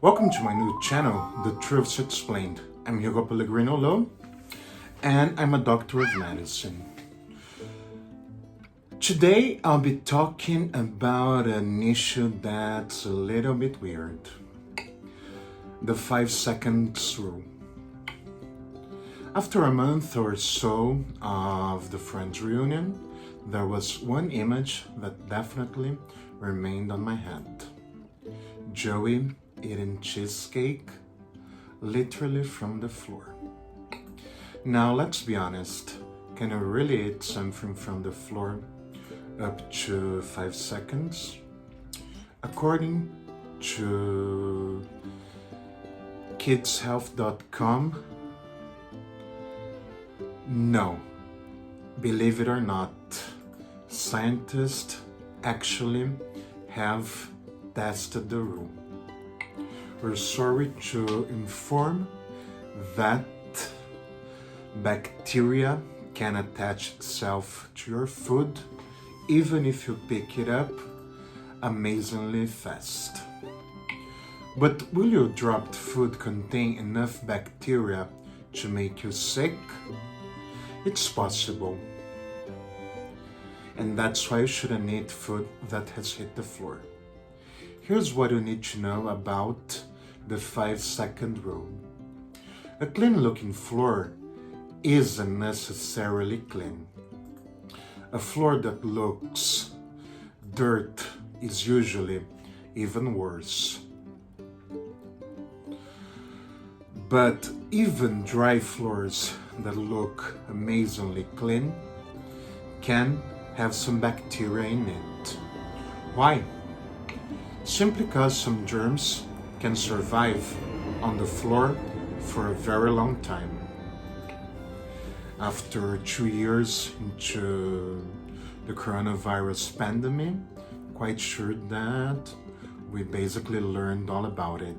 Welcome to my new channel, The Truths Explained. I'm Hugo Pellegrino Lowe, and I'm a doctor of medicine. Today I'll be talking about an issue that's a little bit weird. The 5 seconds rule. After a month or so of the Friends reunion, there was one image that definitely remained on my head. Joey eating cheesecake literally from the floor. Now let's be honest, can you really eat something from the floor up to 5 seconds? According to kidshealth.com, no. Believe it or not, scientists actually have tested the rule. We're sorry to inform that bacteria can attach itself to your food even if you pick it up amazingly fast. But will your dropped food contain enough bacteria to make you sick? It's possible. And that's why you shouldn't eat food that has hit the floor. Here's what you need to know about the 5-second rule. A clean-looking floor isn't necessarily clean. A floor that looks dirt is usually even worse. But even dry floors that look amazingly clean can have some bacteria in it. Why? Simply because some germs can survive on the floor for a very long time. After 2 years into the coronavirus pandemic, quite sure that we basically learned all about it.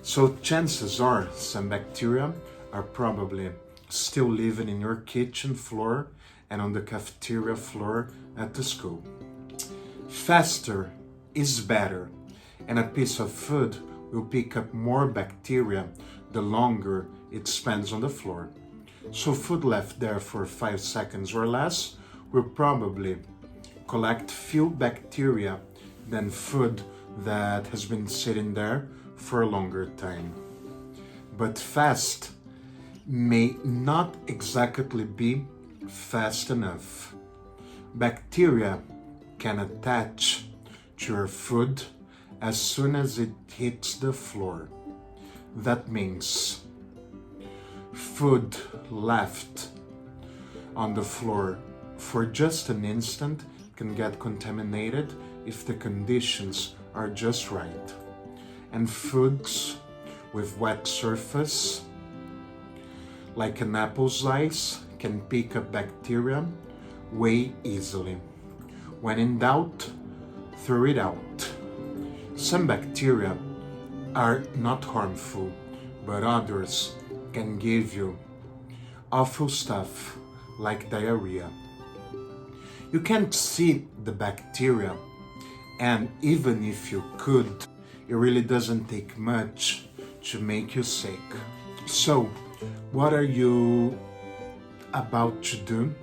So chances are some bacteria are probably still living in your kitchen floor and on the cafeteria floor at the school. Faster is better, and a piece of food will pick up more bacteria the longer it spends on the floor. So food left there for 5 seconds or less will probably collect fewer bacteria than food that has been sitting there for a longer time. But fast may not exactly be fast enough. Bacteria can attach to your food as soon as it hits the floor. That means food left on the floor for just an instant can get contaminated if the conditions are just right. And foods with wet surface, like an apple slice, can pick up bacteria way easily. When in doubt, throw it out. Some bacteria are not harmful, but others can give you awful stuff like diarrhea. You can't see the bacteria, and even if you could, it really doesn't take much to make you sick. So, what are you about to do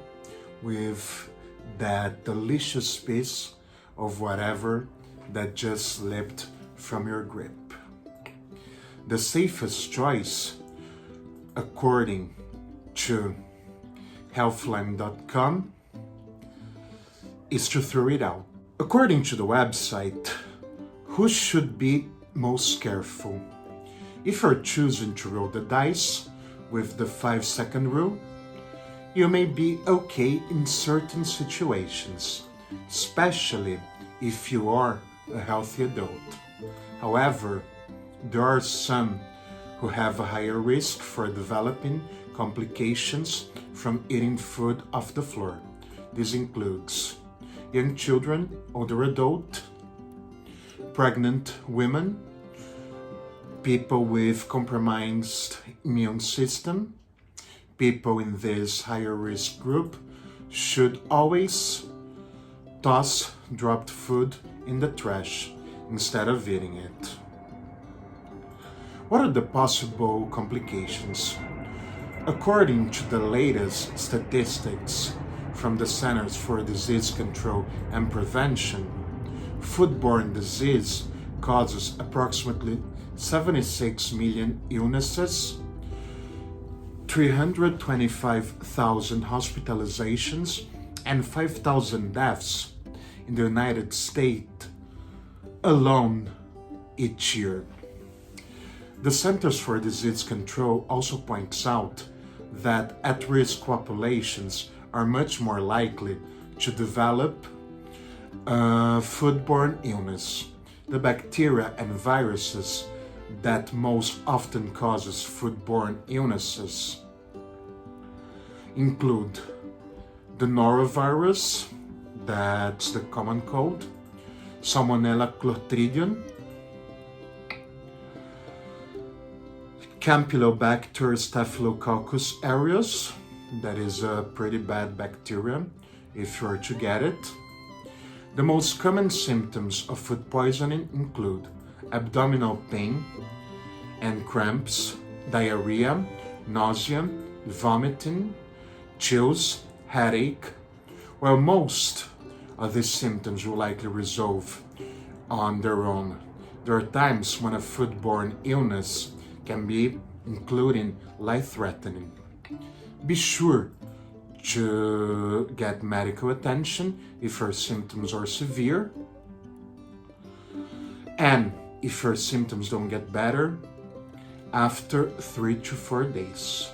with that delicious piece of whatever that just slipped from your grip? The safest choice, according to healthline.com, is to throw it out. According to the website, who should be most careful? If you're choosing to roll the dice with the 5-second rule, you may be okay in certain situations, especially if you are a healthy adult. However, there are some who have a higher risk for developing complications from eating food off the floor. This includes young children, older adults, pregnant women, people with compromised immune system. People in this higher risk group should always toss dropped food in the trash instead of eating it. What are the possible complications? According to the latest statistics from the Centers for Disease Control and Prevention, foodborne disease causes approximately 76 million illnesses, 325,000 hospitalizations, and 5,000 deaths in the United States alone each year. The Centers for Disease Control also points out that at-risk populations are much more likely to develop foodborne illness. The bacteria and viruses that most often causes foodborne illnesses include the norovirus, that's the common cold, Salmonella clostridium, Campylobacter staphylococcus aureus, that is a pretty bad bacteria if you're to get it. The most common symptoms of food poisoning include abdominal pain and cramps, diarrhea, nausea, vomiting, chills, headache. While most of these symptoms will likely resolve on their own, there are times when a foodborne illness can be including life-threatening. Be sure to get medical attention if your symptoms are severe, and if your symptoms don't get better after 3 to 4 days.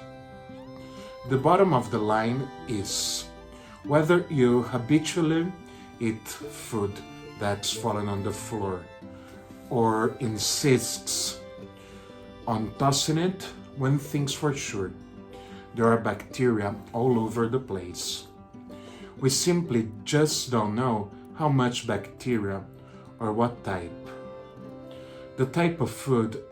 The bottom of the line is whether you habitually eat food that's fallen on the floor or insists on tossing it, one thing's for sure: there are bacteria all over the place. We simply just don't know how much bacteria or what type. The type of food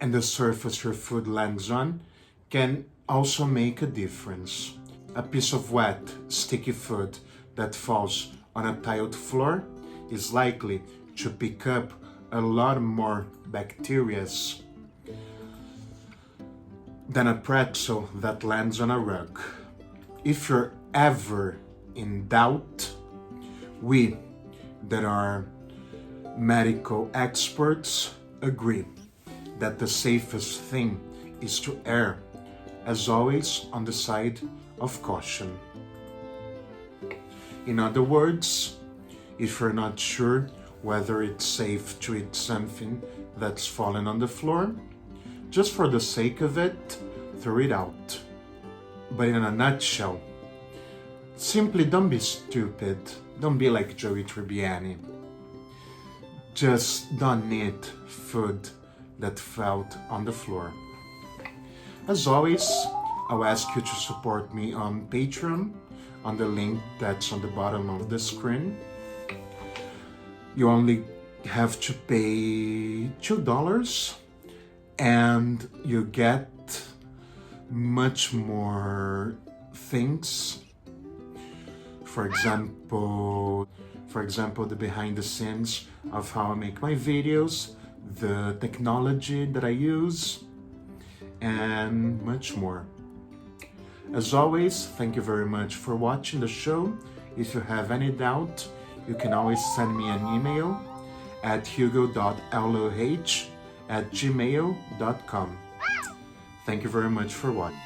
and the surface your food lands on can also make a difference. A piece of wet, sticky food that falls on a tiled floor is likely to pick up a lot more bacteria than a pretzel that lands on a rug. If you're ever in doubt, we that are medical experts agree that the safest thing is to err, as always, on the side of caution. In other words, if you're not sure whether it's safe to eat something that's fallen on the floor, just for the sake of it, throw it out. But in a nutshell, simply don't be stupid. Don't be like Joey Tribbiani. Just don't eat food that fell on the floor. As always, I'll ask you to support me on Patreon on the link that's on the bottom of the screen. You only have to pay $2 and you get much more things. For example, the behind the scenes of how I make my videos, the technology that I use, and much more. As always, thank you very much for watching the show. If you have any doubt, you can always send me an email at hugo.loh@gmail.com. Thank you very much for watching.